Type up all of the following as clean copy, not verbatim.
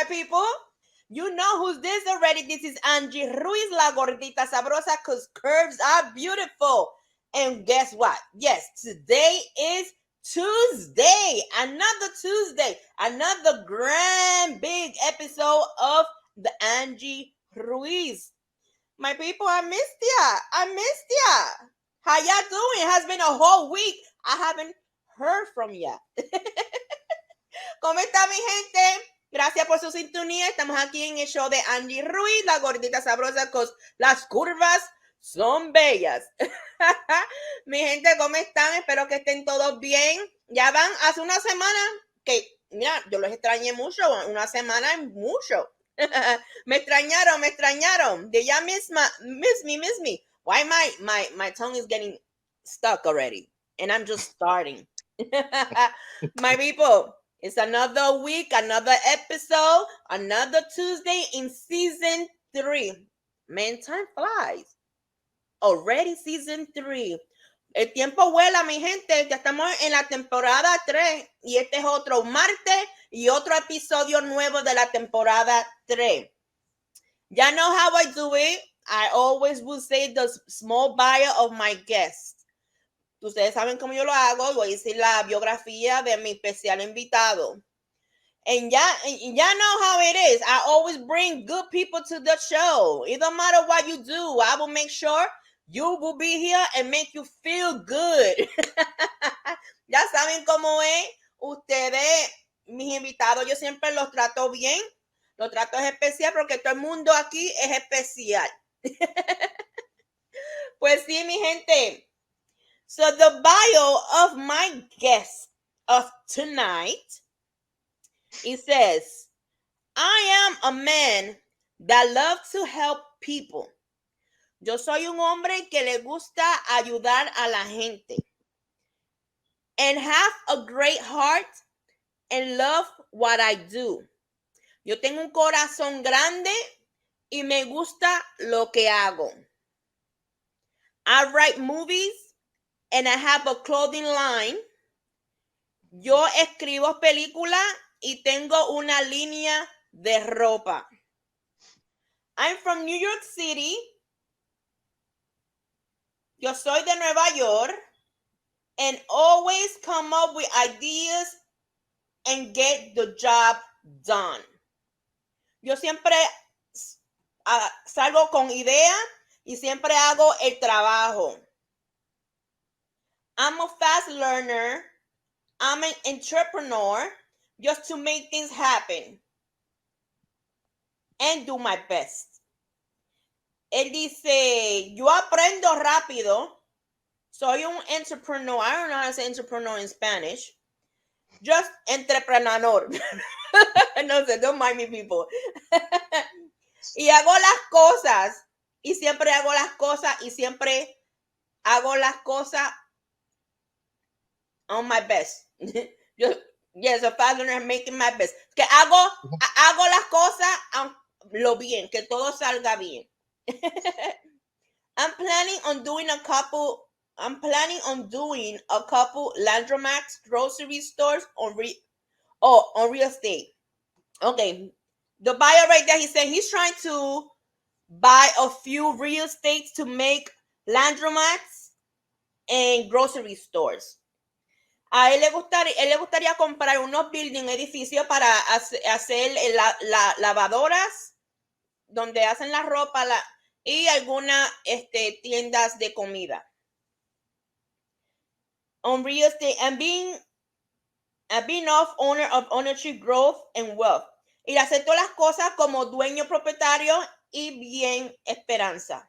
my people. You know who's this already. This is Angie Ruiz, la gordita sabrosa, because curves are beautiful. And guess what? Yes, today is Tuesday. Another grand big episode of the Angie Ruiz. My people, I missed ya. How y'all doing? It has been a whole week. I haven't heard from ya. ¿Cómo está mi gente? Gracias por su sintonía. Estamos aquí en el show de Angie Ruiz, la gordita sabrosa, con las curvas son bellas. Mi gente, ¿cómo están? Espero que estén todos bien. Ya van hace una semana que, mira, yo los extrañé mucho. Una semana es mucho. me extrañaron. They ya miss me. Why my tongue is getting stuck already? And I'm just starting. My people, it's another week, another episode, another Tuesday in season 3. Man, time flies. Already season 3. El tiempo vuela, mi gente. Ya estamos en la temporada 3. Y este es otro martes y otro episodio nuevo de la temporada 3. Ya know how I do it. I always will say the small bio of my guest. Ustedes saben cómo yo lo hago. Voy a decir la biografía de mi especial invitado. And ya know how it is. I always bring good people to the show. It don't matter what you do. I will make sure you will be here and make you feel good. Ya saben cómo es. Ustedes, mis invitados, yo siempre los trato bien. Los trato especial porque todo el mundo aquí es especial. Pues sí, mi gente. So the bio of my guest of tonight, it says, I am a man that loves to help people. Yo soy un hombre que le gusta ayudar a la gente. And have a great heart and love what I do. Yo tengo un corazón grande y me gusta lo que hago. I write movies and I have a clothing line. Yo escribo películas y tengo una línea de ropa. I'm from New York City. Yo soy de Nueva York. And always come up with ideas and get the job done. Yo siempre salgo con ideas y siempre hago el trabajo. I'm a fast learner. I'm an entrepreneur just to make things happen and do my best. Él dice, yo aprendo rápido. Soy un entrepreneur. I don't know how to say entrepreneur in Spanish. Just entrepreneur. No sé, don't mind me, people. Y hago las cosas. Y siempre hago las cosas. Y siempre hago las cosas on my best. Yes, a fast learner making my best. Que hago las cosas lo bien. Que todo salga bien. I'm planning on doing a couple laundromats, grocery stores on real estate. Okay. The buyer right there, he said he's trying to buy a few real estates to make laundromats and grocery stores. A él le gustaría comprar unos edificios para hacer lavadoras donde hacen la ropa y algunas tiendas de comida. On real estate and being off owner of ownership, growth and wealth. Y hacer todas las cosas como dueño propietario y bien esperanza.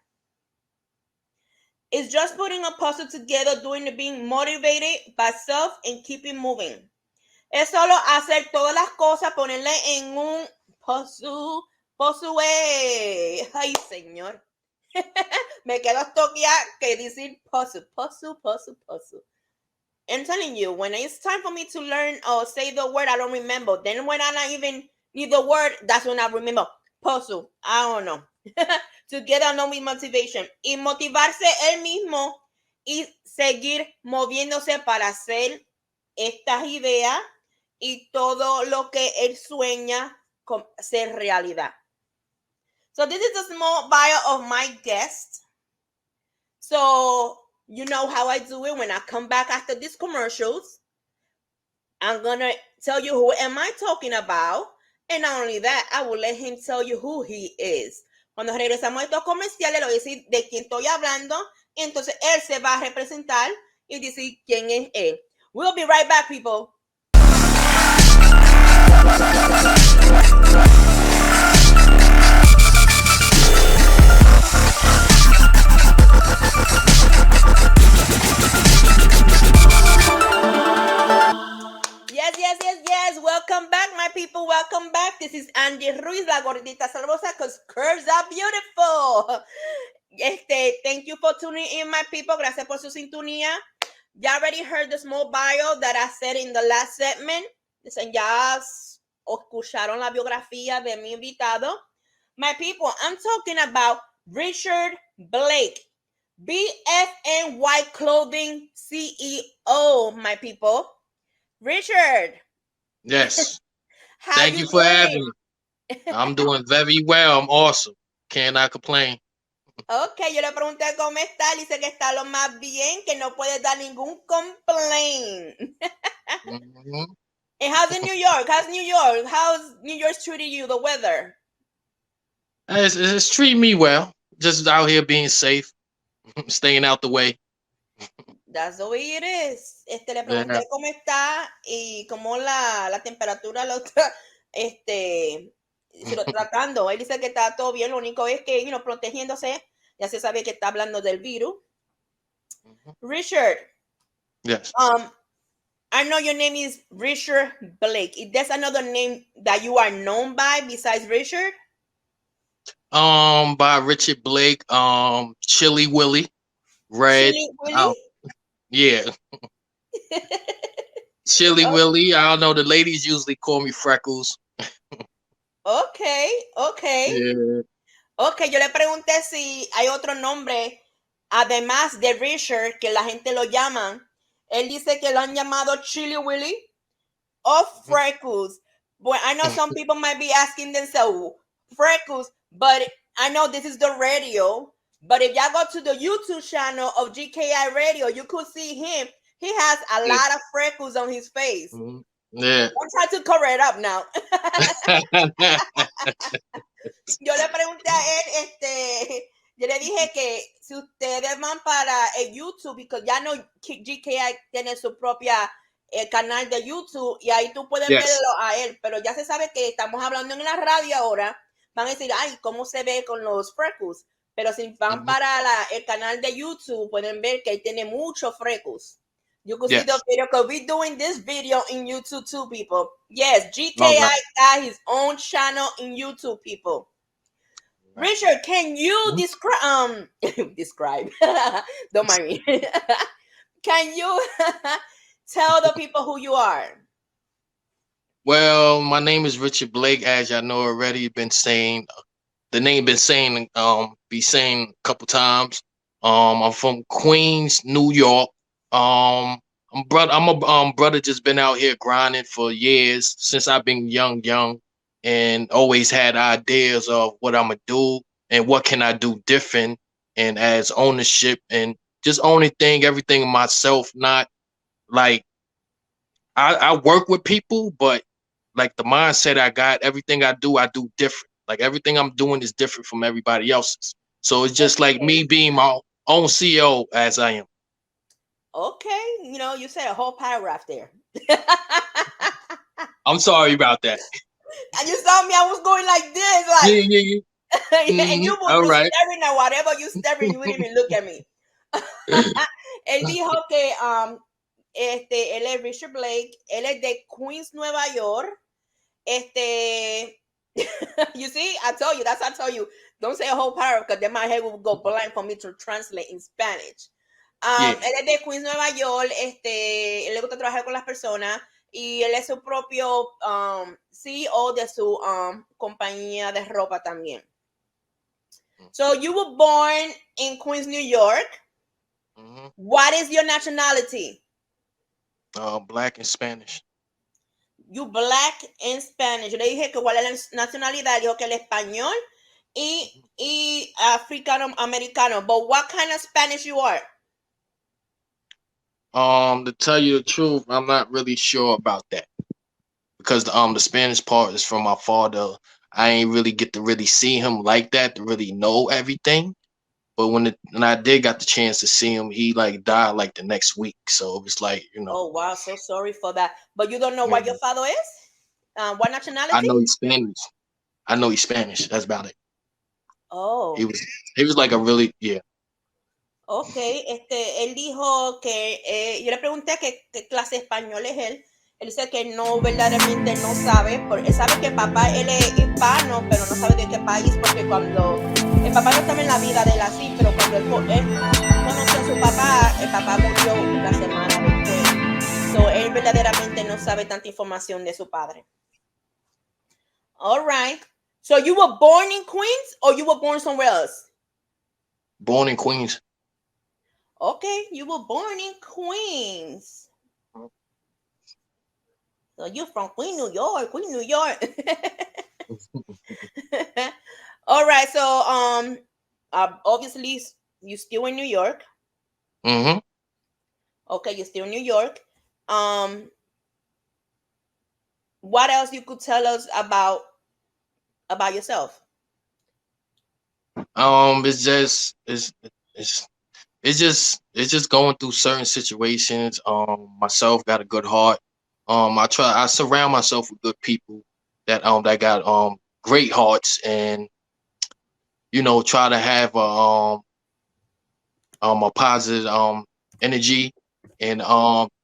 It's just putting a puzzle together, being motivated by self and keeping moving. Es solo hacer todas las cosas, ponerle en un puzzle. Ay, señor. Me quedo estoqueada que decir puzzle. I'm telling you, when it's time for me to learn or say the word, I don't remember. Then when I not even need the word, that's when I remember. Puzzle. I don't know. Together, no with motivation. Y motivarse él mismo y seguir moviéndose para hacer estas ideas y todo lo que él sueña ser realidad. So this is a small bio of my guest. So you know how I do it when I come back after these commercials. I'm gonna tell you who am I talking about. And not only that, I will let him tell you who he is. Cuando regresamos a estos comerciales, le voy a decir de quién estoy hablando. Y entonces él se va a representar y decir quién es él. We'll be right back, people. Yes. Welcome back, my people. Welcome back. This is Angie Ruiz, la gordita salvosa, because curves are beautiful. Thank you for tuning in, my people. Gracias por su sintonía. Ya already heard the small bio that I said in the last segment. Ya escucharon la biografía de mi invitado. My people, I'm talking about Richard Blake, BFNY Clothing CEO, my people. Richard. Yes. How Thank you you for having doing? me. I'm doing very well. I'm awesome. Cannot complain. Ok, yo le pregunté cómo está. Dice que está lo más bien, que no puede dar ningún complaint. Mm-hmm. And how's in New York? How's New York treating you, the weather? It's treating me well. Just out here being safe, staying out the way. That's the way it is. Le pregunté Yeah. cómo está y cómo la temperatura lo está, si lo tratando. Él dice que está todo bien, lo único es que, protegiéndose. Ya se sabe que está hablando del virus. Richard. Yes. I know your name is Richard Blake. Is there another name that you are known by besides Richard? By Richard Blake. Chili Willy. Red. Chili Willy? Yeah. Chili Willy. I don't know. The ladies usually call me Freckles. Okay. Yeah. Ok, yo le pregunté si hay otro nombre, además de Richard, que la gente lo llama. Él dice que lo han llamado Chili Willy or Freckles. But I know some people might be asking themselves, Freckles, but I know this is the radio. But if y'all go to the YouTube channel of GKI Radio, you could see him. He has a lot of freckles on his face. Yeah. I'm trying to cover it up now. Yo le pregunté a él, yo le dije que si ustedes van para el YouTube, porque ya no GKI tiene su propia canal de YouTube y ahí tú puedes verlo a él, pero ya se sabe que estamos hablando en la radio ahora, van a decir, ay, ¿cómo se ve con los freckles? Pero si van para el canal de YouTube, pueden ver que él tiene muchos freckles. You can see the video because we're doing this video in YouTube too, people. Yes, GKI got his own channel in YouTube, people. Right. Richard, can you describe? Don't mind me. Can you tell the people who you are? Well, my name is Richard Blake, as y'all know already. Been saying the name, be saying a couple times. I'm from Queens, New York. I'm a brother just been out here grinding for years since I've been young, and always had ideas of what I'm gonna do and what can I do different, and as ownership and just owning everything myself. Not like I work with people, but like the mindset I got, everything I do different. Like everything I'm doing is different from everybody else's. So it's just like me being my own CEO as I am. Okay, you said a whole paragraph there. I'm sorry about that. And you saw me, I was going like this, like yeah. And you were staring at whatever you staring, you wouldn't even look at me. Él dijo que él es Richard Blake, él es de Queens, Nueva York. You see, I told you, don't say a whole paragraph because then my head will go blank for me to translate in Spanish. Él es de Queens, Nueva York, él le gusta trabajar con las personas y él es su propio CEO de su compañía de ropa también. So you were born in Queens, New York. What is your nationality? Black and Spanish. you black and Spanish. Yo le dije que cuál es la nacionalidad, dijo que el español y africano americano. But what kind of Spanish you are? To tell you the truth, I'm not really sure about that because the Spanish part is from my father. I ain't really get to really see him like that to really know everything. But when I did got the chance to see him, he like died like the next week. So it was like, Oh wow, so sorry for that. But you don't know yeah, what your father is? What I nationality? know he's Spanish. I know he's Spanish. That's about it. He Oh, was he was like a really yeah. ok. Él dijo que yo le pregunté qué clase de español es él. Él dice que no, verdaderamente no sabe. Él sabe que papá, él es hispano, pero no sabe de qué país, porque cuando el papá no estaba en la vida de él así, pero cuando él conoció a su papá, el papá murió una semana después. So, él verdaderamente no sabe tanta información de su padre. All right. So you were born in Queens or you were born somewhere else? Born in Queens. Okay, you were born in Queens. So you're from Queen, New York, Queen, New York. All right. So obviously you still in New York. Mm-hmm. Okay, you're still in New York. Um, what else you could tell us about yourself? It's just it's it's just going through certain situations. Myself got a good heart. I surround myself with good people that got great hearts, and try to have a positive energy, and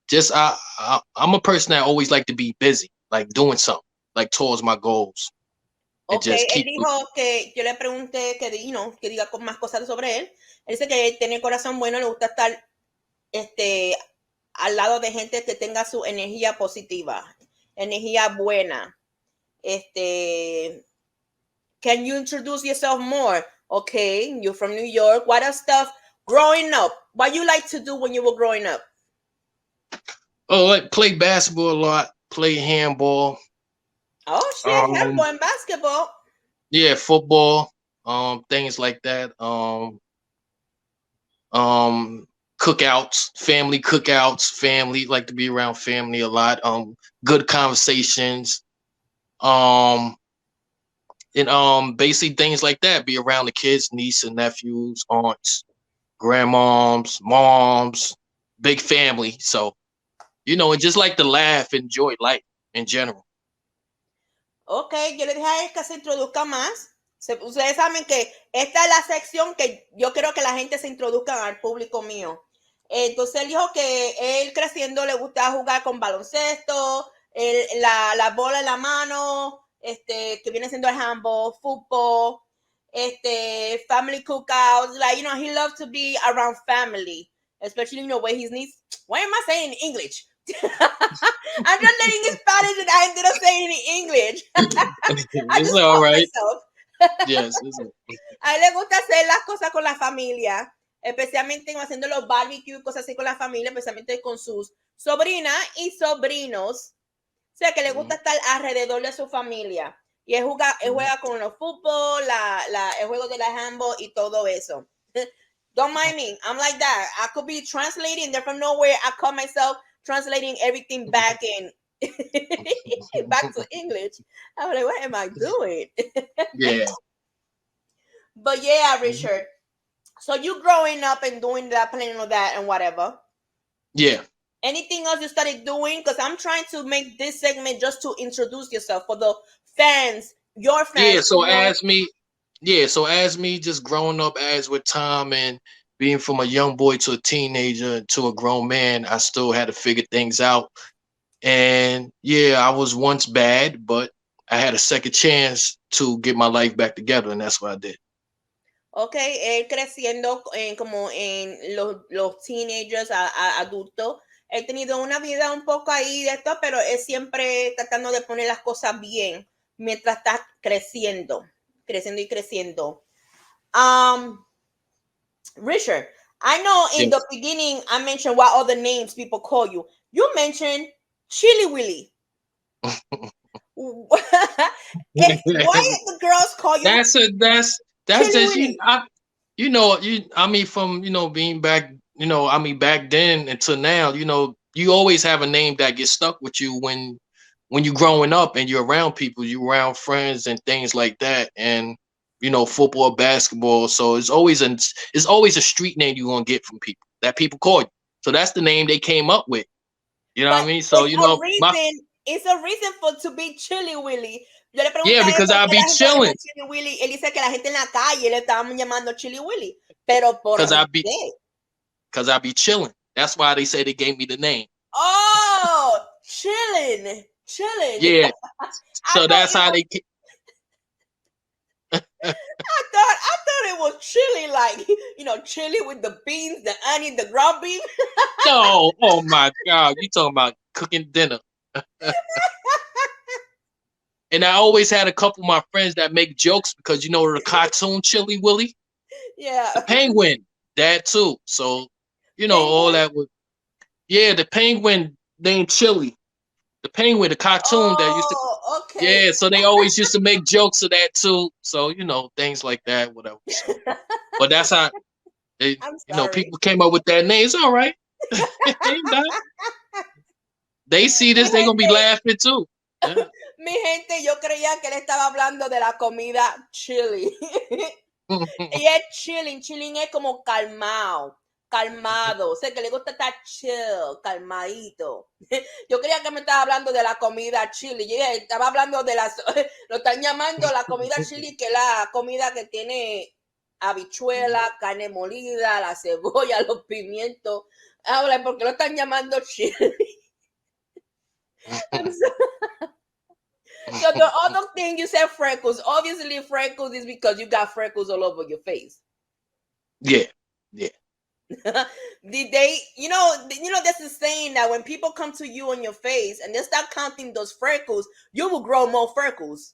just I'm a person that always like to be busy, like doing something, like towards my goals, and Ok, just él keep. dijo que yo le pregunté que diga con más cosas sobre él. Él dice que tiene corazón bueno, le gusta estar este, al lado de gente que tenga su energía positiva, energía buena. Can you introduce yourself more? Okay, you're from New York. What else stuff growing up? What you like to do when you were growing up? Oh, like play basketball a lot, play handball, Oh shit, um, handball and basketball. yeah, football, things like that. Um, cookouts, family like to be around family a lot. Good conversations. Um, and basically things like that. Be around the kids, niece and nephews, aunts, grandmoms, moms, big family. So and just like to laugh, enjoy life in general. Ok, yo le dije a él que se introduzca más. Ustedes saben que esta es la sección que yo quiero que la gente se introduzca al público mío. Entonces él dijo que él creciendo le gustaba jugar con baloncesto, la bola en la mano, que viene siendo el handball, fútbol, family cookouts. Like, he loves to be around family, especially, where his needs. Why am I saying English? I'm just learning Spanish and I ended up saying it in English. I It's just all caught right. myself. Yes. A él le gusta hacer las cosas con la familia, especialmente haciendo los barbecues, cosas así con la familia, especialmente con sus sobrinas y sobrinos. O sea, que le gusta estar alrededor de su familia. Y él juega con los fútbol, el juego de la handball y todo eso. Don't mind me. I'm like that. I could be translating there from nowhere. I call myself translating everything back in back to English. I'm like, what am I doing? Yeah. But yeah, Richard. So you growing up and doing that, playing all that and whatever. Yeah. Anything else you started doing? Because I'm trying to make this segment just to introduce yourself for the fans, your Yeah. fans, to So know. as me, yeah. So as me, just growing up as with time and being from a young boy to a teenager to a grown man, I still had to figure things out. And yeah, I was once bad, but I had a second chance to get my life back together, and that's what I did. Ok, él creciendo como en los teenagers, adultos. He tenido una vida un poco ahí de esto, pero es siempre tratando de poner las cosas bien mientras está creciendo y creciendo. Richard, I know in the Yes. beginning I mentioned what other names people call you. You mentioned Chili Willy. Why the girls call you That's Chili just Willy? I mean from being back I mean back then until now, you always have a name that gets stuck with you when you're growing up and you're around people, you're around friends and things like that, and football, basketball. So it's always a street name you're gonna get from people that people call you. So that's the name they came up with. You know what But I mean? So it's a reason. It's a reason for to be Chili Willy. Yo le pregunté yeah, a él because por I'll qué be la gente lo llama chilling, Chili Willy. Él dice que la gente en la calle le estaban llamando Chili Willy, pero por because I be respeto. because I be chilling. That's why they say they gave me the name. Oh, chilling, chilling. Yeah. I So thought that's it how was. they. I thought it was chili, like chili with the beans, the onion, the ground beef. No, oh my God, you talking about cooking dinner? And I always had a couple of my friends that make jokes because the cartoon Chili Willy, the Yeah, penguin, that too. So all penguin. that was the penguin named Chili, the penguin, the cartoon that used to Oh, okay. So they always used to make jokes of that too. So things like that, whatever. So, but that's how they, I'm sorry. people came up with that name. It's all right. Ain't that- They see Mi this, they gonna be gente, laughing too. Yeah. mi gente, yo creía que él estaba hablando de la comida chili. Y es chilling, chilling es como calmado, calmado, o sea, que le gusta estar chill, calmadito. Yo creía que me estaba hablando de la comida chili, yo estaba hablando de las, lo están llamando la comida chili, que es la comida que tiene habichuela, carne molida, la cebolla, los pimientos. Ahora, ¿por qué lo están llamando chili? I'm So the other thing you said freckles. Obviously, freckles is because you got freckles all over your face. Yeah, yeah. Did they? That's the saying that when people come to you on your face and they start counting those freckles, you will grow more freckles.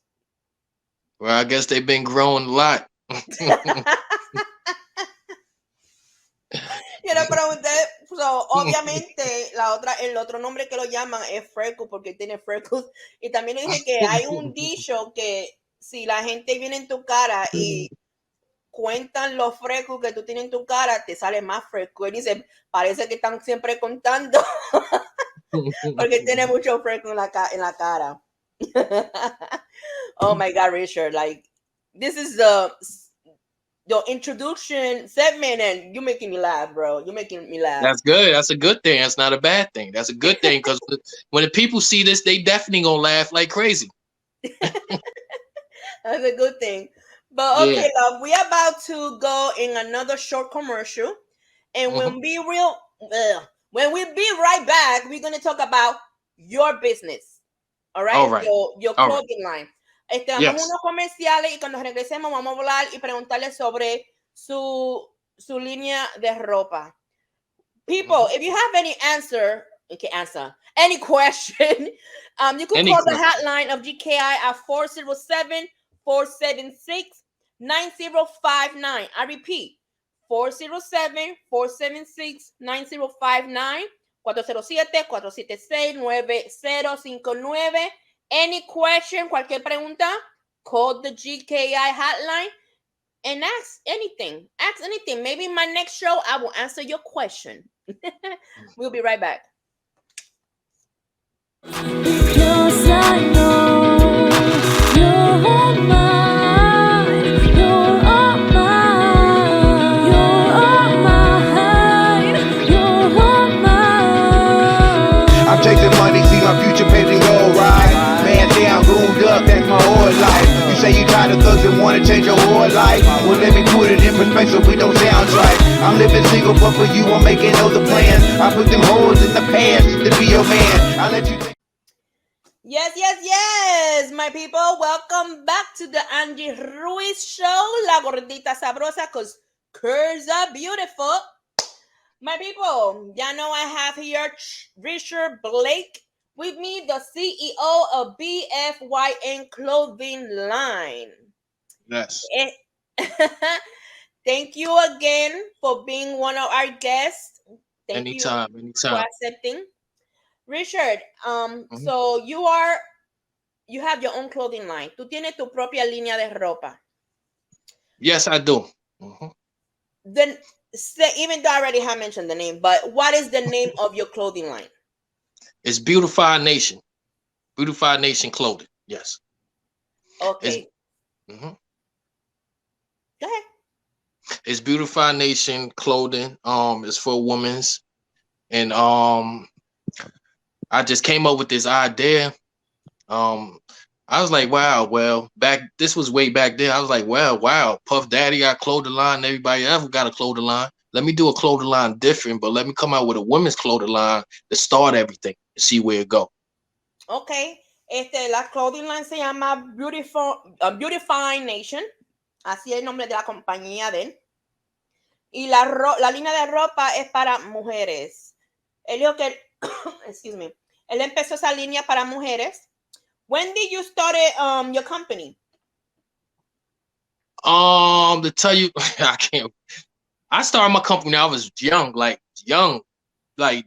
Well, I guess they've been growing a lot. Yo le pregunté, so, obviamente el otro nombre que lo llaman es freckle porque tiene freckles. Y también le dije que hay un dicho que si la gente viene en tu cara y cuentan los frecos que tú tienes en tu cara, te sale más fresco. Él dice, parece que están siempre contando porque tiene mucho fresco en la cara. Oh my God, Richard, like this is the introduction segment and you're making me laugh, bro. You're making me laugh. That's good. That's a good thing. That's not a bad thing. That's a good thing because when the people see this, they definitely gonna laugh like crazy. That's a good thing. But okay, love, we are about to go in another short commercial, and Mm-hmm. when we be right back, we're gonna talk about your business. All right, All right. your All right. clothing line. Vamos Yes. unos comerciales y cuando regresemos vamos a hablar y preguntarle sobre su línea de ropa. People, if you have any any question, you can call the hotline of GKI at 407-476-9059. I repeat, 407-476-9059, 407-476-9059. Any question, cualquier pregunta, call the GKI hotline and ask anything. Ask anything. Maybe in my next show, I will answer your question. We'll be right back. Because I know you're mine, you're all mine, you're all mine, you're all mine. I'm chasing money, see my future paved in gold, right? Man down, gooned up, that's my whole life. You say you tired of thugs and wanna change your whole life? Well, let me put it in perspective, we don't sound right. I'm living single, but for you, I'm making other plans. I put them holes in the past to be your man. I let you. Yes, my people. Welcome back to the Angie Ruiz show, La Gordita Sabrosa, because curves are beautiful. My people, ya know I have here Richard Blake with me, the CEO of BFYN Clothing Line. Yes. Thank you again for being one of our guests. Thank you Anytime. for accepting. Richard, so you are you have your own clothing line. Tú tienes tu propia línea de ropa. Yes, I do. Then, even though I already have mentioned the name, but what is the name of your clothing line? It's Beautified Nation. Beautified Nation Clothing. Yes. Okay. It's, Go ahead. It's Beautified Nation Clothing. It's for women's, and I just came up with this idea. I was like, wow, well, this was way back then. I was like, wow, Puff Daddy got clothing line. Everybody ever got a clothing line. Let me do a clothing line different, but let me come out with a women's clothing line to start everything and see where it go. Okay. La clothing line se llama Beautifying Nation. Así es el nombre de la compañía de él. Y la línea de ropa es para mujeres. Él dijo que, excuse me, él empezó esa línea para mujeres. When did you start your company? To tell you, I started my company when I was young,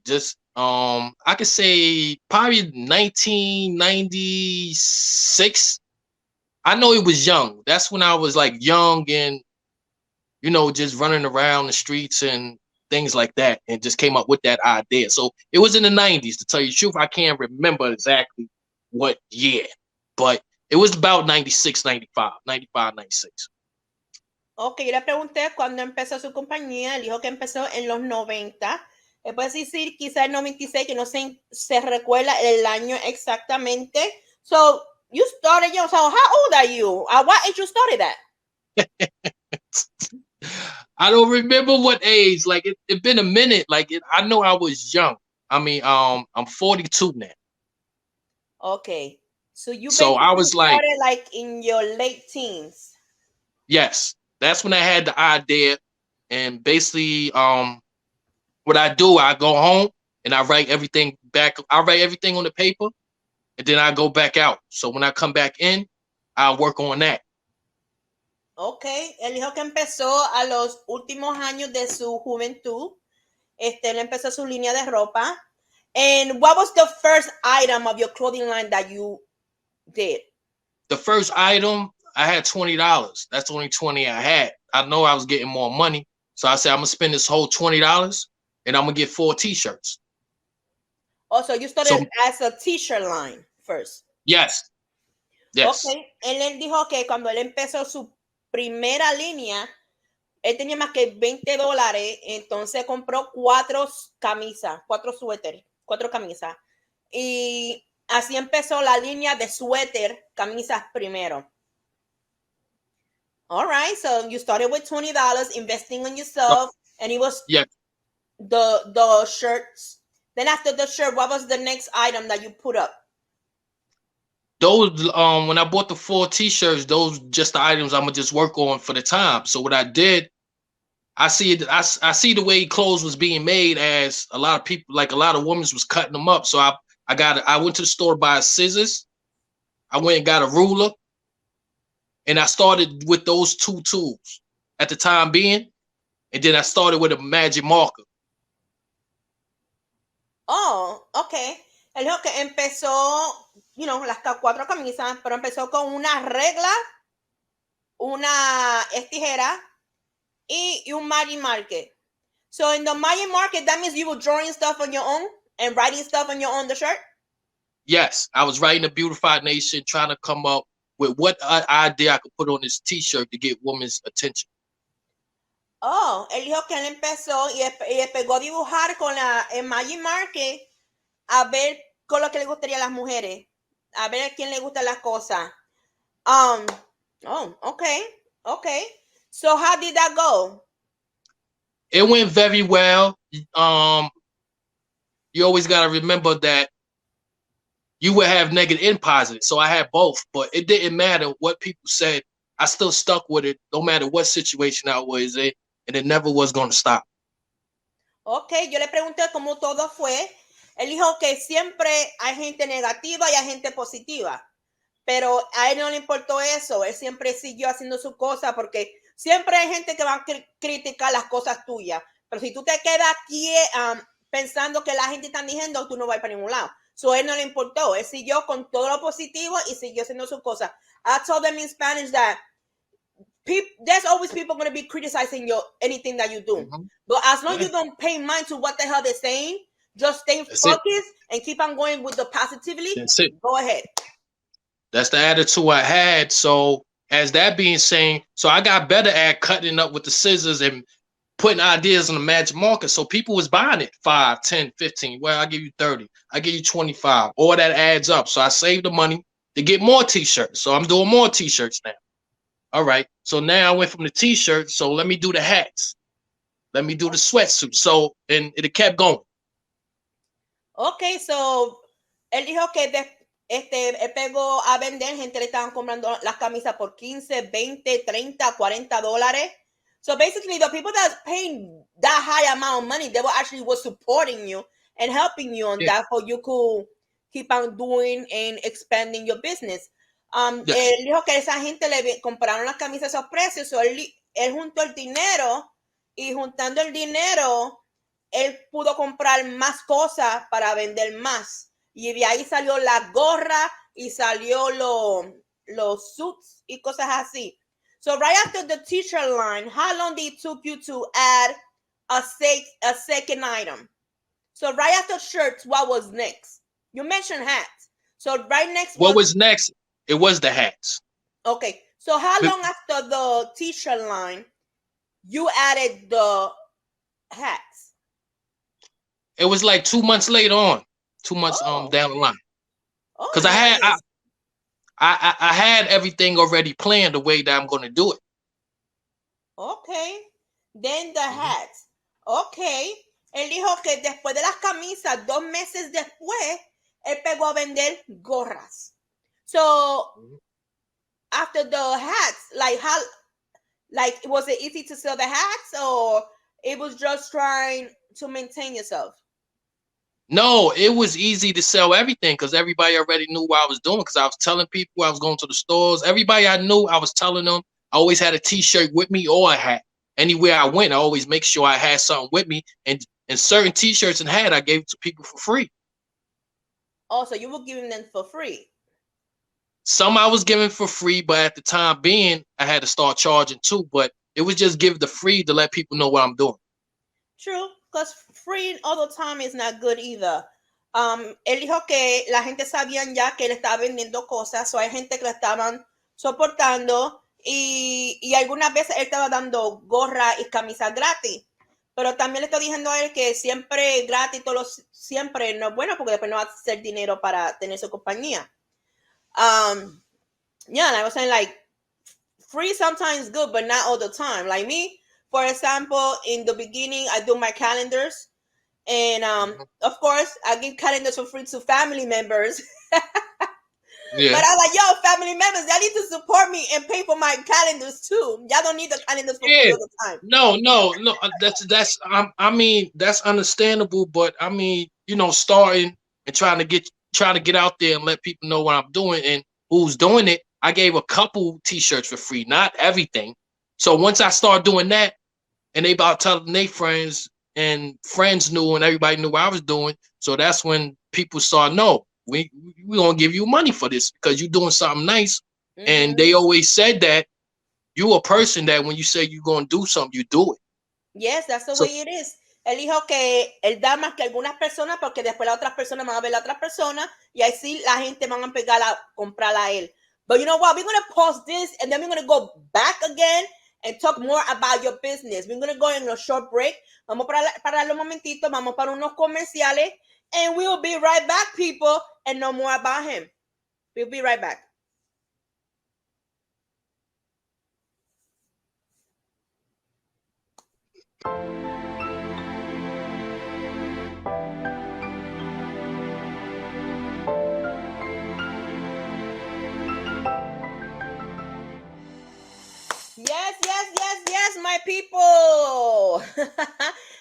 just I could say probably 1996. I know it was young. That's when I was like young and just running around the streets and things like that, and just came up with that idea. So it was in the 90s. To tell you the truth, I can't remember exactly what year, but it was about 96, 95, 96. Ok, yo le pregunté cuándo empezó su compañía. Él dijo que empezó en los 90. Puede decir quizá el 96, que no se recuerda el año exactamente. So, you started young. So, how old are you? At what age you started that? I don't remember what age. Like it been a minute. I know I was young. I mean, I'm 42 now. Okay. So you started like in your late teens. Yes. That's when I had the idea. And basically, what I do, I go home and I write everything back. I write everything on the paper and then I go back out. So when I come back in, I'll work on that. Okay, él dijo que empezó a los últimos años de su juventud. Él empezó su línea de ropa. And what was the first item of your clothing line that you did? The first item, I had $20. That's the only 20 I had. I know I was getting more money. So I said, I'm going to spend this whole $20 and I'm going to get 4 t-shirts. Oh, so you started as a t-shirt line first. Yes. Okay. Él dijo que cuando él empezó su primera línea, él tenía más que $20, entonces compró 4 camisas, 4 suéteres, 4 camisas. Y así empezó la línea de suéter, camisas primero. All right, so you started with $20, investing on yourself, and it was the shirts. Then after the shirt, what was the next item that you put up? Those when I bought the 4 t-shirts, those just the items I'm gonna just work on for the time. So what I did, I see the way clothes was being made, as a lot of people, like a lot of women was cutting them up. So I went to the store to buy scissors. I went and got a ruler, and I started with those 2 tools at the time being, and then I started with a magic marker. Oh, okay. Él dijo que empezó, las 4 camisas, pero empezó con una regla, una tijera y un magic marker. So in the magic marker, that means you were drawing stuff on your own and writing stuff on your own, the shirt? Yes, I was writing a Beautified Nation, trying to come up with what idea I could put on this t-shirt to get women's attention. Oh, él dijo que él empezó y pegó a dibujar con el magic marker a ver con lo que le gustaría a las mujeres, a ver a quién le gustan las cosas. Oh, okay. So how did that go? It went very well. You always got to remember that you would have negative and positive. So I had both, but it didn't matter what people said. I still stuck with it, no matter what situation I was in, and it never was going to stop. Okay, yo le pregunté cómo todo fue. Él dijo que siempre hay gente negativa y hay gente positiva, pero a él no le importó eso. Él siempre siguió haciendo su cosa, porque siempre hay gente que va a criticar las cosas tuyas, pero si tú te quedas aquí pensando que la gente está diciendo, tú no vas para ningún lado. So él no le importó. Él siguió con todo lo positivo y siguió haciendo sus cosas. I told them in Spanish that there's always people going to be criticizing anything that you do. But as long as you don't pay mind to what the hell they're saying, just stay focused and keep on going with the positivity. That's it. Go ahead. That's the attitude I had. So as that being saying, so I got better at cutting up with the scissors and putting ideas on the magic marker. So people was buying it 5, 10, 15. Well, I give you 30. I give you 25. All that adds up. So I saved the money to get more t-shirts. So I'm doing more t-shirts now. All right. So now I went from the t-shirts. So let me do the hats. Let me do the sweatsuit. So, and it kept going. Okay, so él dijo que él pegó a vender, gente le estaban comprando las camisas por 15, 20, 30, 40 dólares. So basically, the people that's paying that high amount of money, they were actually supporting you and helping you on that, so you could keep on doing and expanding your business. Él dijo que esa gente le compraron las camisas a esos precios, so él juntó el dinero y juntando el dinero, él pudo comprar más cosas para vender más. Y de ahí salió la gorra y salió los suits y cosas así. So right after the t-shirt line, how long did it took you to add a second item? So right after shirts, what was next? You mentioned hats. So right next. What was next? It was the hats. Okay. So how long after the t-shirt line you added the hats? It was like 2 months later on. 2 months down the line. Because I had everything already planned the way that I'm going to do it. Okay. Then the hats. Okay. Él dijo que después de las camisas, 2 meses después, él pegó a vender gorras. So after the hats, was it easy to sell the hats, or it was just trying to maintain yourself? No, it was easy to sell everything because everybody already knew what I was doing, because I was telling people I was going to the stores. Everybody I knew, I was telling them. I always had a t-shirt with me or a hat. Anywhere I went, I always make sure I had something with me. And certain t-shirts and hat, I gave to people for free. Oh, so you were giving them for free? Some I was giving for free, but at the time being, I had to start charging too. But it was just give the free to let people know what I'm doing. True, because free all the time is not good either. Él dijo que la gente sabían ya que él estaba vendiendo cosas, o hay gente que lo estaban soportando y algunas veces él estaba dando gorra y camisas gratis. Pero también le estoy diciendo a él que siempre gratis, siempre no es bueno, porque después no va a hacer dinero para tener su compañía. Yeah, and I was saying, like, free sometimes good, but not all the time. Like me, for example, in the beginning, I do my calendars. And of course, I give calendars for free to family members. Yeah. But I was like, yo, family members, y'all need to support me and pay for my calendars too. Y'all don't need the calendars for free all the time. No. That's I mean, that's understandable, but I mean, starting and trying to get out there and let people know what I'm doing and who's doing it. I gave a couple t-shirts for free, not everything. So once I start doing that, and they about telling their friends, and friends knew, and everybody knew what I was doing. So that's when people saw, no, we gonna give you money for this because you're doing something nice. Mm-hmm. And they always said that you a person that when you say you're gonna do something, you do it. Yes, that's the way it is. Él dijo que él da más que algunas personas porque después las otras personas van a ver a otras personas y así la gente van a pegar a comprar a él. But you know what? We're going to pause this and then we're going to go back again and talk more about your business. We're going to go in a short break. Vamos para un momentito. Vamos para unos comerciales. And we'll be right back, people, and know more about him. We'll be right back. Yes, my people.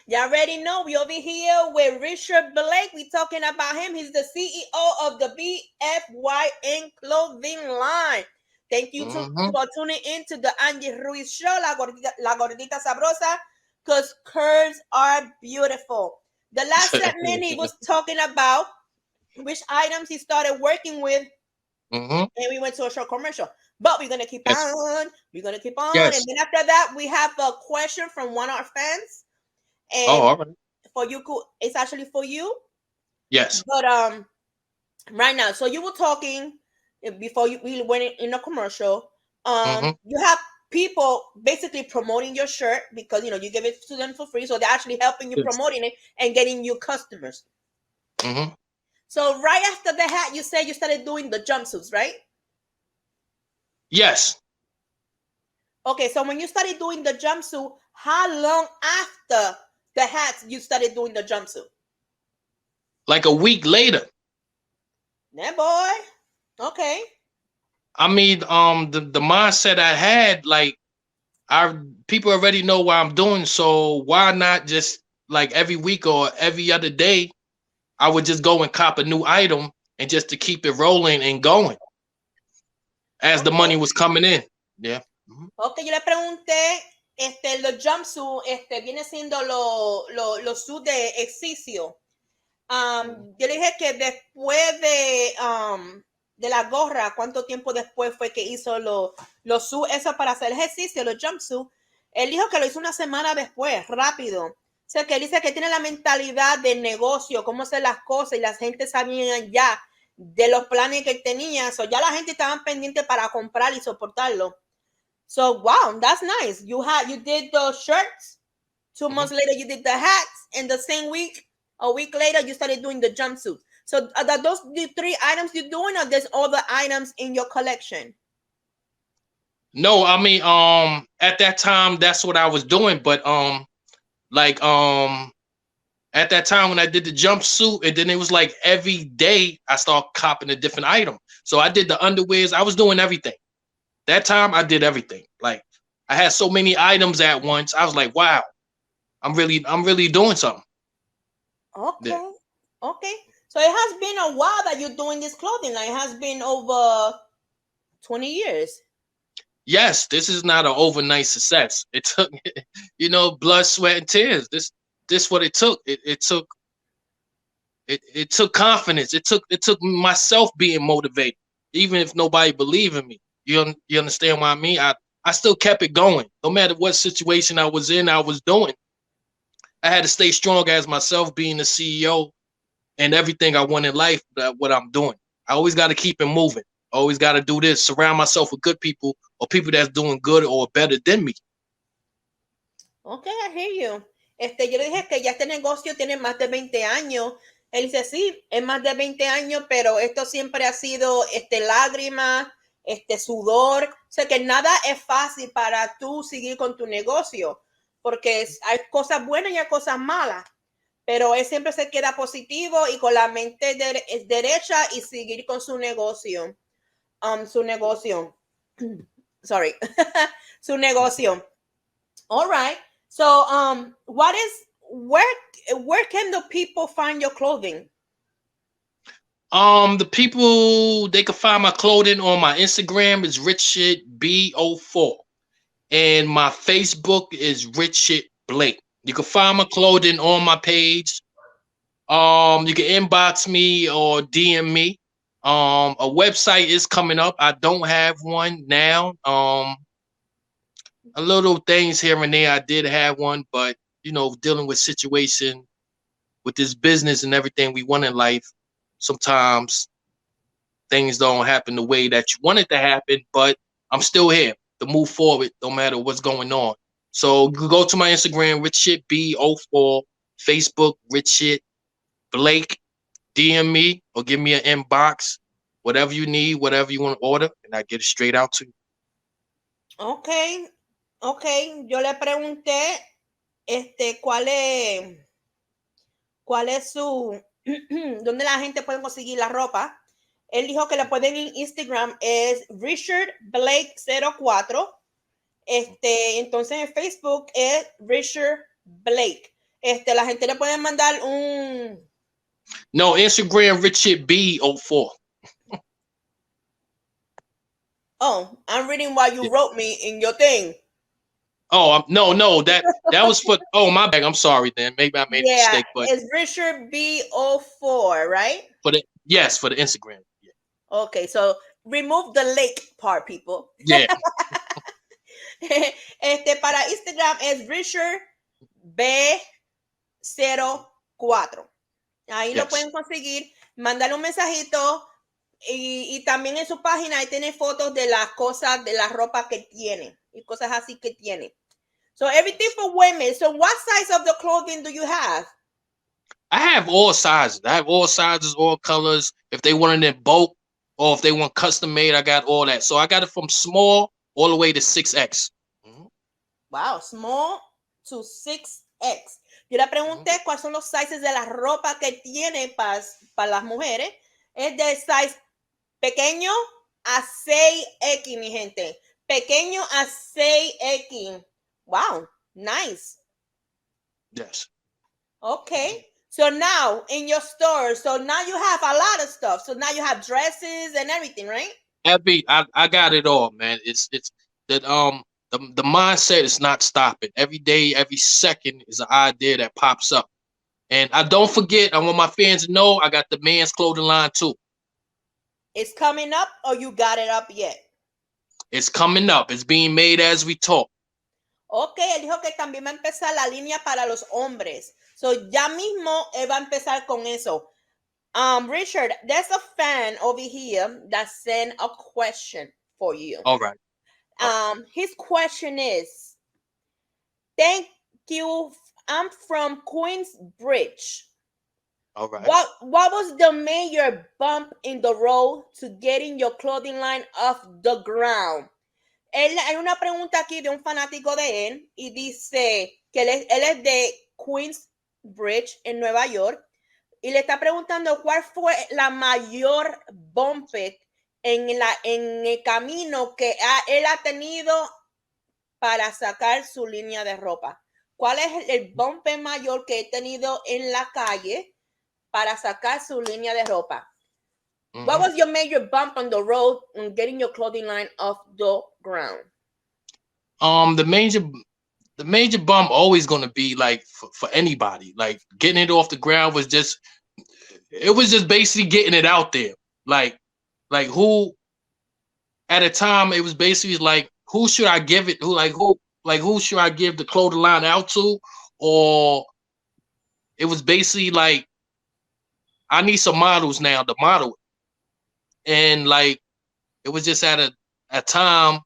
Y'all already know we over here with Richard Blake. We talking about him. He's the CEO of the BFYN clothing line. Thank you for tuning in to the Angie Ruiz show, La Gordita Sabrosa, because curves are beautiful. The last segment he was talking about which items he started working with, and we went to a short commercial. But we're gonna keep on. We're gonna keep on, and then after that, we have a question from one of our fans, and all right. for you, it's actually for you. Yes. But right now, so you were talking before we went in a commercial. You have people basically promoting your shirt because you give it to them for free, so they're actually helping you promoting it and getting you customers. So right after the hat, you said you started doing the jumpsuits, right? Yes. Okay, so when you started doing the jumpsuit, how long after the hats you started doing the jumpsuit? Like a week later. Yeah, boy. Okay. I mean, the mindset I had, like, people already know what I'm doing, so why not just like every week or every other day, I would just go and cop a new item and just to keep it rolling and going as the money was coming in. Yeah. Ok, yo le pregunté, los jumpsuits, viene siendo los suits de ejercicio. Yo le dije que después de la gorra, ¿cuánto tiempo después fue que hizo los suits, eso para hacer ejercicio, los jumpsuits? Él dijo que lo hizo una semana después, rápido. O sea, que él dice que tiene la mentalidad de negocio, cómo hacer las cosas, y la gente sabía ya de los planes que él tenía. So, ya la gente estaba pendiente para comprar y soportarlo. So, wow, that's nice. You did the shirts. 2 months later, you did the hats. And the same week, a week later, you started doing the jumpsuits. So, are those the 3 items you're doing, or there's other items in your collection? No, I mean, at that time, that's what I was doing. But like at that time when I did the jumpsuit, and then it was like every day I started copping a different item. So I did the underwears. I was doing everything. That time I did everything. Like I had so many items at once. I was like, wow, I'm really doing something. Okay. Yeah. Okay. So it has been a while that you're doing this clothing line. It has been over 20 years. Yes, this is not an overnight success. It took, blood, sweat, and tears. This what it took. It took confidence. It took myself being motivated, even if nobody believed in me. You understand what I mean? I still kept it going. No matter what situation I was in, I was doing. I had to stay strong as myself, being the CEO and everything I want in life, what I'm doing. I always got to keep it moving. Always got to do this. Surround myself with good people or people that's doing good or better than me. Okay, I hear you. Yo le dije que ya este negocio tiene más de 20 años. Él dice, sí, es más de 20 años, pero esto siempre ha sido lágrimas, sudor. O sea, que nada es fácil para tú seguir con tu negocio, porque hay cosas buenas y hay cosas malas. Pero él siempre se queda positivo y con la mente derecha y seguir con su negocio. Su negocio. Sorry. Su negocio. All right. So, where can the people find your clothing? The people, they can find my clothing on my Instagram is richshitb04, and my Facebook is richshitblake. You can find my clothing on my page. You can inbox me or DM me. A website is coming up. I don't have one now. A little things here and there. I did have one, but dealing with situation with this business and everything we want in life, sometimes things don't happen the way that you want it to happen, but I'm still here to move forward no matter what's going on. So you can go to my Instagram, richshitb04, Facebook, richshitblake, DM me or give me an inbox, whatever you need, whatever you want to order, and I get it straight out to you. Okay. Yo le pregunté, cuál es su, dónde la gente puede conseguir la ropa. Él dijo que la pueden en Instagram, es Richard Blake 04. Entonces en Facebook es Richard Blake. La gente le puede mandar un... No, Instagram richardb04. Oh, I'm reading what you wrote me in your thing. Oh, no, that was for, oh, my bad. I'm sorry then. Maybe I made a mistake. But it's Richard B04, right? Yes, for the Instagram. Yeah. Okay, so remove the lake part, people. Yeah. Para Instagram es Richard B04. Ahí lo Yes. pueden conseguir. Mándale un mensajito. Y también en su página ahí tiene fotos de las cosas, de la ropa que tiene. Y cosas así que tiene. So everything for women. So what size of the clothing do you have? I have all sizes. I have all sizes, all colors. If they want it in bulk or if they want custom made, I got all that. So I got it from small all the way to 6X. Wow, small to 6X. Yo le pregunté cuáles son los sizes de la ropa que tiene para las mujeres. Es de size pequeño a 6X, mi gente. Pequeño a 6X. Wow, nice. Yes. Okay. So now in your store, so now you have a lot of stuff. So now you have dresses and everything, right? I got it all, man. It's that the mindset is not stopping. Every day, every second is an idea that pops up. And I don't forget, I want my fans to know I got the men's clothing line too. It's coming up or you got it up yet? It's coming up. It's being made as we talk. Ok, él dijo que también va a empezar la línea para los hombres. So ya mismo él va a empezar con eso. Richard, there's a fan over here that sent a question for you. All right. His question is, thank you. I'm from Queensbridge. All right. What was the major bump in the road to getting your clothing line off the ground? Hay una pregunta aquí de un fanático de él y dice que él es de Queensbridge en Nueva York y le está preguntando cuál fue la mayor bump en el camino que él ha tenido para sacar su línea de ropa. ¿Cuál es el bump mayor que he tenido en la calle para sacar su línea de ropa? What was your major bump on the road on getting your clothing line off the ground? The major bump always gonna be like for anybody. Like getting it off the ground was just basically getting it out there. Like who at a time it was basically like who should I give it who should I give the clothing line out to? Or it was basically like I need some models now to model it. And like it was just at a time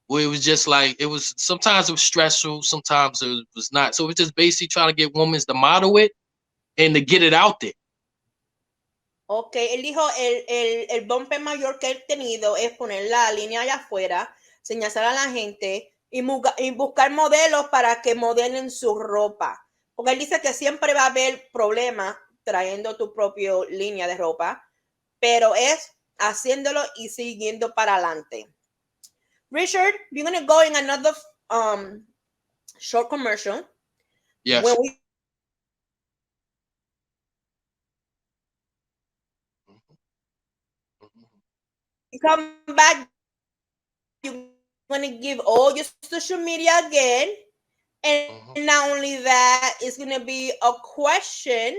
where it was just like sometimes it was stressful, sometimes it was not. So it was just basically trying to get women to model it and to get it out there. Ok, él dijo el bumper mayor que él ha tenido es poner la línea allá afuera, señalar a la gente y buscar modelos para que modelen su ropa. Porque él dice que siempre va a haber problemas trayendo tu propia línea de ropa, pero es haciéndolo y siguiendo para adelante. Richard, we're going to go in another short commercial. Yes. When we come back, you're going to give all your social media again. And not only that, it's going to be a question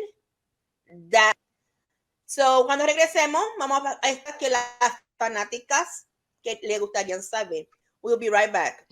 that... So, cuando regresemos, vamos a estar que las fanáticas que le gustarían saber. We'll be right back.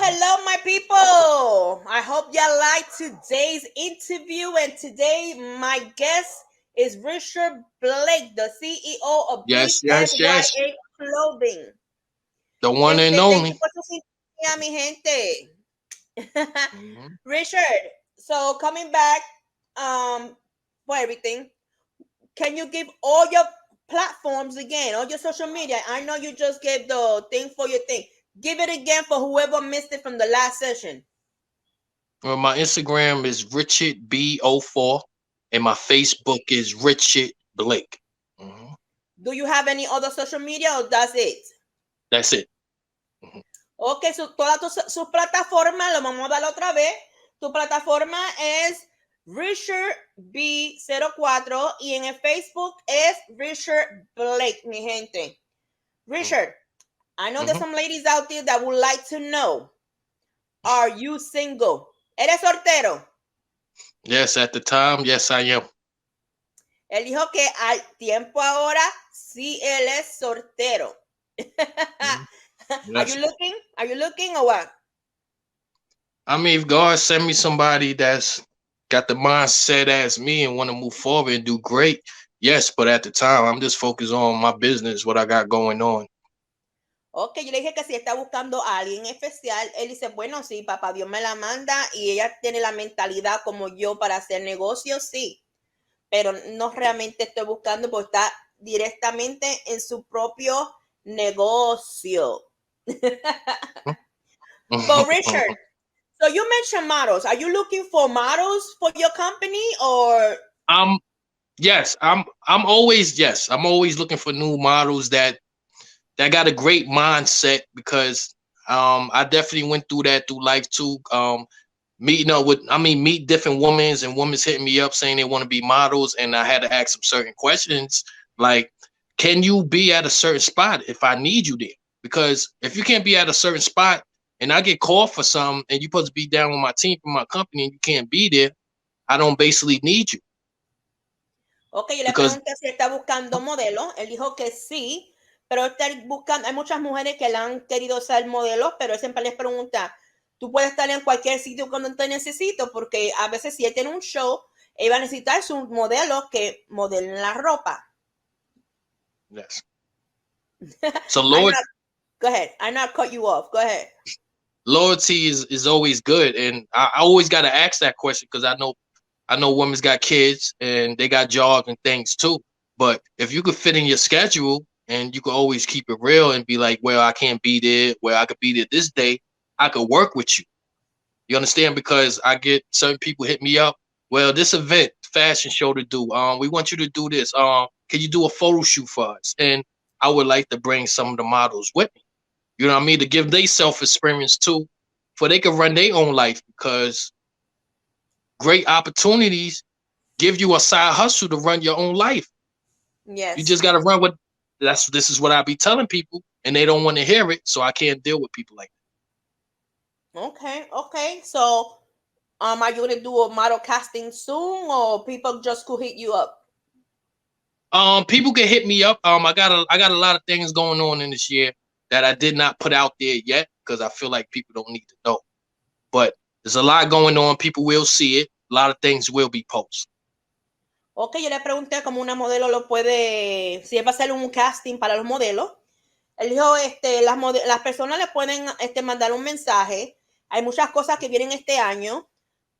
Hello, my people. I hope y'all like today's interview. And today, my guest is Richard Blake, the CEO of Yes. BNYA Clothing. The one and only. Thank you por su sintonía, mi gente. Richard, so coming back for everything, can you give all your platforms again, all your social media? I know you just gave the thing for your thing. Give it again for whoever missed it from the last session. My Instagram is richardb04, and my Facebook is Richard Blake. Mhm. Do you have any other social media or that's it? That's it. Mhm. Ok, todas sus plataformas, lo vamos a dar otra vez. Tu plataforma es Richard B04 y en el Facebook es Richard Blake, mi gente. Richard, I know there's some ladies out there that would like to know, are you single? ¿Eres soltero? Yes, at the time, yes, I am. Él dijo que al tiempo ahora sí él es soltero. Are Yes. you looking? Are you looking or what? I mean, if God send me somebody that's got the mindset as me and want to move forward and do great, yes. But at the time, I'm just focused on my business, what I got going on. Ok, yo le dije que si está buscando a alguien especial, él dice, bueno, sí, papá Dios me la manda y ella tiene la mentalidad como yo para hacer negocios, sí, pero no realmente estoy buscando porque está directamente en su propio negocio. But Richard, so you mentioned models. Are you looking for models for your company or? Yes, I'm always I'm always looking for new models that got a great mindset because I definitely went through that through life too. Meeting up with meet different women and women's hitting me up saying they want to be models, and I had to ask them certain questions like, can you be at a certain spot if I need you there? Because if you can't be at a certain spot and I get called for something and you're supposed to be down with my team from my company and you can't be there, I don't basically need you. Ok, yo le Because pregunté si está buscando modelo. Él dijo que sí, pero está buscando, hay muchas mujeres que le han querido ser modelos, pero él siempre les pregunta, tú puedes estar en cualquier sitio cuando te necesito, porque a veces si él tiene un show, él va a necesitar su modelo que modelen la ropa. yes. So Lord, go ahead. I not cut you off. Go ahead. Loyalty is always good, and I always got to ask that question because I know women's got kids and they got jobs and things too. But if you could fit in your schedule and you could always keep it real and be like, well, I can't be there, well, I could be there this day, I could work with you. You understand? Because I get certain people hit me up. Well, this event, fashion show to do. We want you to do this. Can you do a photo shoot for us? And I would like to bring some of the models with me. You know what I mean? To give they self experience too, for they can run their own life because great opportunities give you a side hustle to run your own life. Yes. You just gotta run with this is what I be telling people, and they don't want to hear it, so I can't deal with people like that. Okay. So are you gonna do a model casting soon or people just could hit you up? People can hit me up. I got a lot of things going on in this year that I did not put out there yet because I feel like people don't need to know. But there's a lot going on. People will see it. A lot of things will be posted. Ok, yo le pregunté cómo una modelo lo puede, si va a hacer un casting para los modelos. Él dijo, las personas le pueden mandar un mensaje. Hay muchas cosas que vienen este año,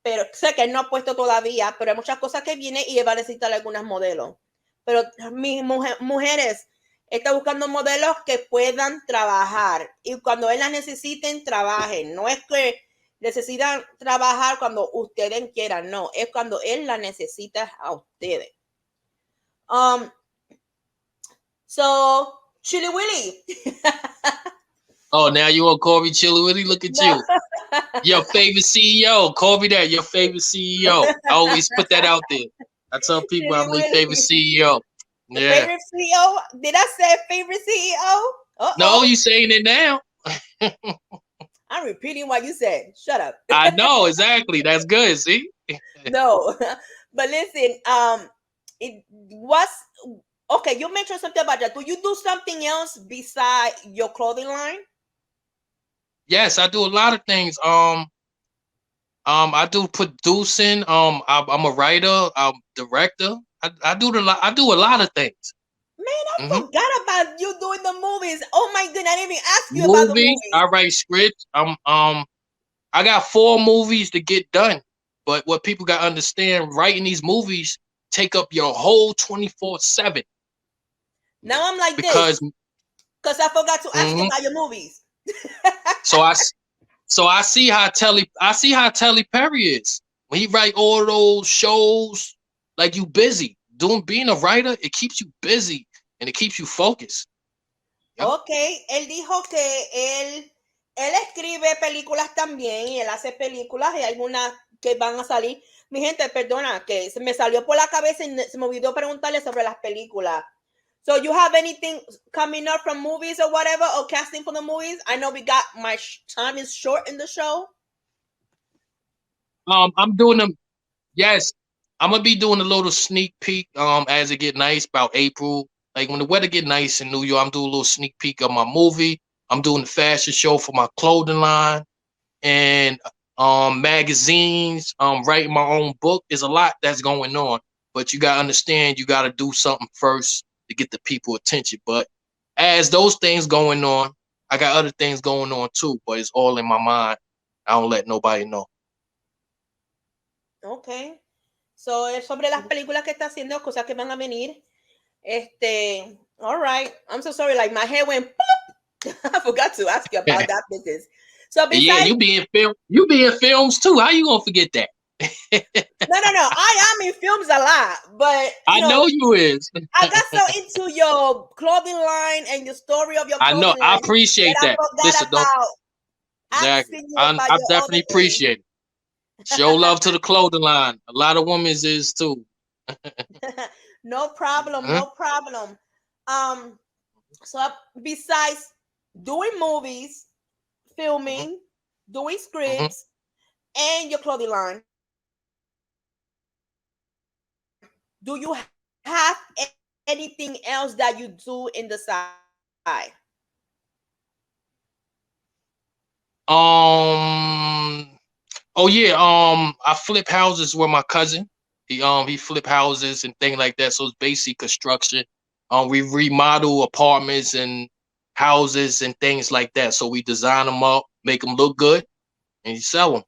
pero sé que él no ha puesto todavía, pero hay muchas cosas que vienen y él va a necesitar algunas modelos. Pero mis mujeres, está buscando modelos que puedan trabajar y cuando él las necesiten, trabajen. No es que necesitan trabajar cuando ustedes quieran, no, es cuando él la necesita a ustedes. So, Chili Willy. Oh, now you want to call me Chili Willy? Look at you. Your favorite CEO. Call me that. Your favorite CEO. I always put that out there. I tell people I'm their favorite CEO. Yeah. Favorite CEO? Did I say favorite CEO? Uh-oh. No, you saying it now. I'm repeating what you said. Shut up. I know, exactly. That's good, see? No. But listen, it was okay, you mentioned something about that. Do you do something else besides your clothing line? Yes, I do a lot of things. I do producing. I'm a writer. I'm director. I do a lot of things. Man, I forgot about you doing the movies. Oh my goodness, I didn't even ask you about the movies. I write scripts. I got 4 movies to get done. But what people got to understand, writing these movies take up your whole 24/7. Now I'm like because I forgot to ask you about your movies. So So I see how Telly Perry is. When he write all those shows, like you busy. Being a writer, it keeps you busy and it keeps you focused. Yep. Ok, él dijo que él escribe películas también y él hace películas y algunas que van a salir. Mi gente, perdona, que se me salió por la cabeza y se me olvidó preguntarle sobre las películas. So you have anything coming up from movies or whatever, or casting for the movies? I know we got my time is short in the show. I'm doing them. Yes, I'm gonna be doing a little sneak peek. As it get nice about April, like when the weather get nice in New York, I'm doing a little sneak peek of my movie. I'm doing the fashion show for my clothing line and magazines. Writing my own book. Is a lot that's going on, but you gotta understand you gotta do something first to get the people attention. But as those things going on, I got other things going on too. But it's all in my mind. I don't let nobody know. Okay. So es sobre las películas que está haciendo, cosas que van a venir. All right. I'm so sorry. Like my head went. I forgot to ask you about that business. So besides, yeah, you be in films too. How you gonna forget that? No. I am in films a lot, but I know you is. I got so into your clothing line and the story of your clothing I know. line I appreciate that. I forgot Listen, don't about exactly. asking you I about your definitely other appreciate it. Show love to the clothing line. A lot of women's is too. No problem. Uh-huh. No problem. So besides doing movies, filming, doing scripts, and your clothing line, do you have anything else that you do in the side? Oh yeah. I flip houses with my cousin. He flip houses and things like that. So it's basic construction. We remodel apartments and houses and things like that. So we design them up, make them look good, and you sell them.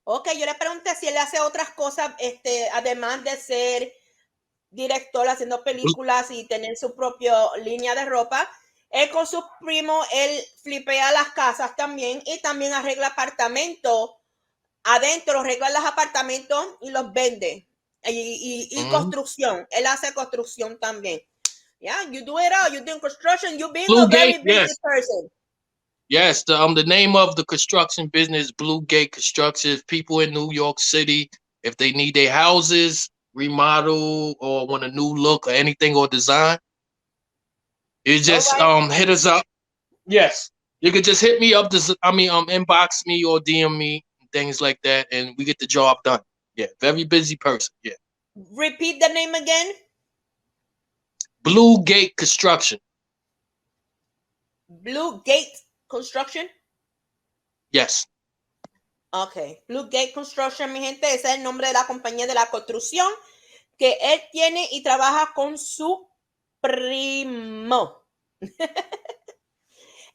Ok, yo le pregunté si él hace otras cosas, además de ser director haciendo películas y tener su propia línea de ropa. Él con sus primos, él flipea las casas también y también arregla apartamentos. Adentro arregla los apartamentos y los vende. Y construcción. Él hace construcción también. Yeah, you do it all. You're doing construction. You're being Blue a very Gate, busy yes. person. Yes, the name of the construction business, Blue Gate Construction. People in New York City, if they need their houses remodel or want a new look or anything or design, you just hit us up. Yes, you could just hit me up. Inbox me or DM me things like that, and we get the job done. Yeah, very busy person. Yeah. Repeat the name again. Blue Gate Construction. Blue Gate Construction. Yes. Ok, Blue Gate Construction, mi gente, ese es el nombre de la compañía de la construcción que él tiene y trabaja con su primo.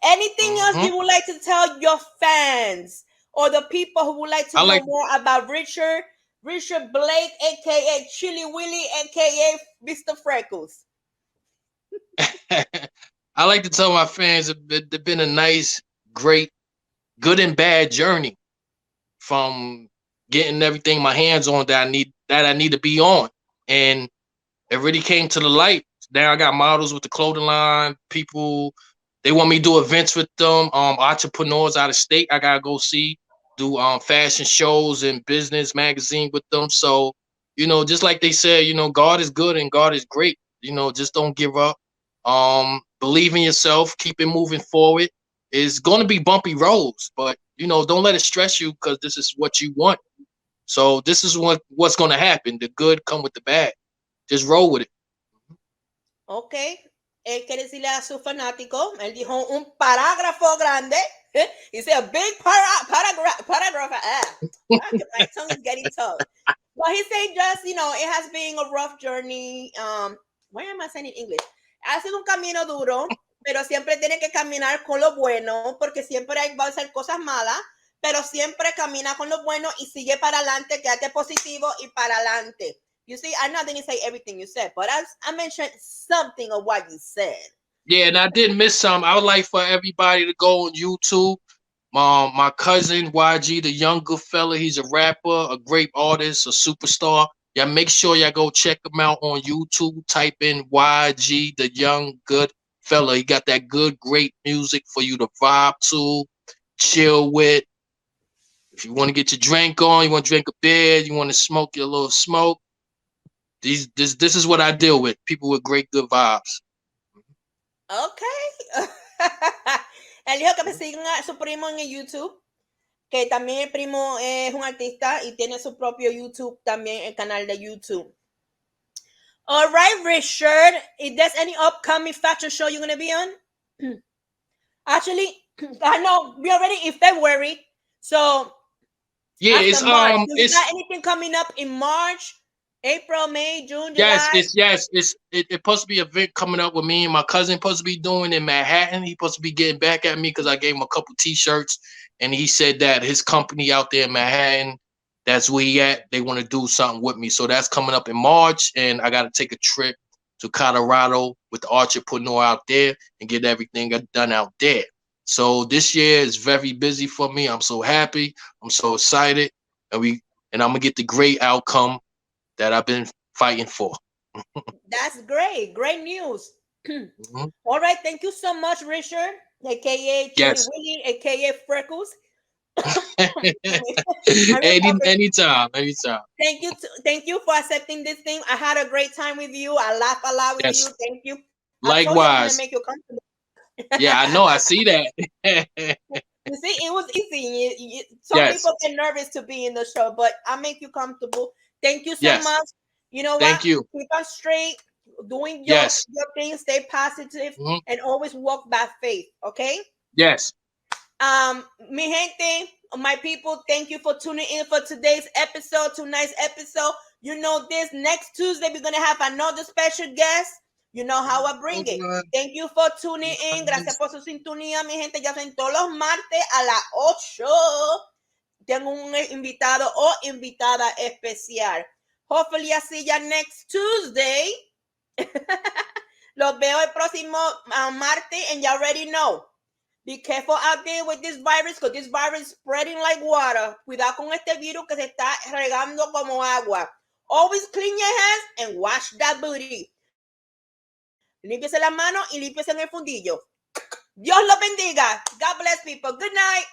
Anything else you would like to tell your fans or the people who would like to know more about Richard Blake, aka Chili Willy, aka Mr. Freckles? I like to tell my fans it's been a nice, great, good and bad journey from getting everything my hands on that I need to be on, and it really came to the light. Now I got models with the clothing line. People, they want me to do events with them. Entrepreneurs out of state, I gotta go see, do fashion shows and business magazine with them. So, just like they said, God is good and God is great. Just don't give up. Believe in yourself. Keep it moving forward. It's going to be bumpy roads, but don't let it stress you because this is what you want. So this is what's going to happen. The good come with the bad. Just roll with it. Okay. Él quiere decirle a sus fanáticos, él dijo un parágrafo grande. He said a big paragraph. My tongue is getting tough. But he said just, it has been a rough journey. Why am I saying in English? Ha sido un camino duro, pero siempre tiene que caminar con lo bueno, porque siempre va a ser cosas malas, pero siempre camina con lo bueno y sigue para adelante, quédate positivo y para adelante. You see, I know I didn't say everything you said, but I mentioned something of what you said. Yeah, and I did miss some. I would like for everybody to go on YouTube My cousin YG, the young good fella, he's a rapper, a great artist, a superstar. Yeah, make sure y'all go check him out on YouTube. Type in YG, the young good fella. He got that good, great music for you to vibe to, chill with. If you want to get your drink on, you want to drink a beer, you want to smoke your little smoke. This is what I deal with. People with great good vibes. Ok. Él dijo que me sigan a su primo en el YouTube, que también el primo es un artista y tiene su propio YouTube, también el canal de YouTube. All right, Richard, if there's any upcoming fashion show you're going to be on? Actually, I know we're already in February, so Yeah, after March, do you it's got anything coming up in March, April, May, June, yes, July? it's supposed to be an event coming up with me and my cousin supposed to be doing in Manhattan. He supposed to be getting back at me because I gave him a couple T-shirts, and he said that his company out there in Manhattan, that's where he at. They want to do something with me, so that's coming up in March, and I got to take a trip to Colorado with the entrepreneur out there and get everything done out there. So this year is very busy for me. I'm so happy. I'm so excited, and I'm gonna get the great outcome that I've been fighting for. That's great. Great news. Mhm. All right. Thank you so much, Richard, aka Chili Yes. Willy, aka Freckles. I Anytime. thank you for accepting this thing. I had a great time with you. I laugh a lot with you. Yes. Thank you. I told you I was gonna Likewise. make you comfortable. Yeah, I know. I see that. You see, it was easy. Some Yes. people get nervous to be in the show, but I make you comfortable. Thank you so Yes. much. You know what? Thank you. Keep on straight, doing Yes. your thing, stay positive, Mhm. and always walk by faith. Okay. Yes. Mi gente, my people, thank you for tuning in for today's episode, tonight's episode. You know this, next Tuesday, we're going to have another special guest. You know how I bring it. Thank you for tuning in. Gracias por su sintonía, mi gente. Ya saben, todos los martes a las 8 tengo un invitado o invitada especial. Hopefully, I see you next Tuesday. Los veo el próximo martes, and you already know. Be careful out there with this virus, because this virus is spreading like water. Cuidado con este virus que se está regando como agua. Always clean your hands and wash that booty. Límpiese las manos y límpiese en el fundillo. Dios los bendiga. God bless people. Good night.